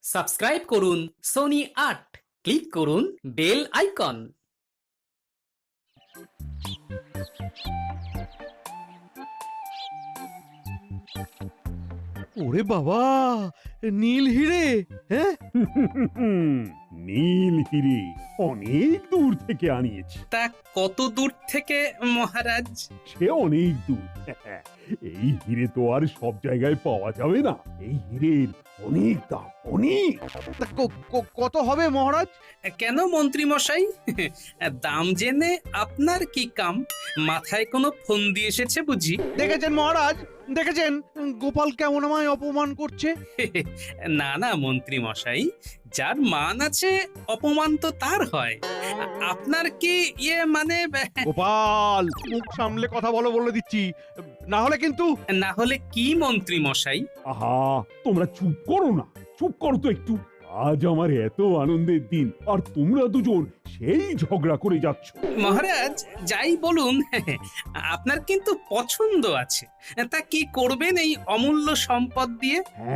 Subscribe করুন Sony ৮, click করুন bell icon. ওরে বাবা, নীল হিরে! হ্যাঁ, নীল হিরে অনেক দূর থেকে আনিয়েছি। তা কত দূর থেকে মহারাজ? সে অনেক দূর। এই হিরে তো আর সব জায়গায় পাওয়া যাবে না। এই হিরের অনেক দাম, অনেক। তা কত হবে মহারাজ? কেন মন্ত্রী মশাই? দাম জেনে আপনার কি কাম? মাথায় কোনো ফন্দি এসেছে বুঝি? দেখেছেন মহারাজ, দেখেছেন গোপাল কেমন আমায় অপমান করছে? না না মন্ত্রী মশাই, যার মান আছে অপমান তো তার হয়। আপনার কি মানে গোপাল, মুখ সামলে কথা বলো বলে দিচ্ছি, না হলে কিন্তু। না হলে কি মন্ত্রী মশাই? আহা, তোমরা চুপ করো না, চুপ করো তো একটু। আজ আমার এত আনন্দের দিন, আর তোমরা দুজন সেই ঝগড়া করে যাচ্ছ। মহারাজ যাই বলুন, আপনার কিন্তু পছন্দ আছে। তা কি করবেন এই অমূল্য সম্পদ দিয়ে?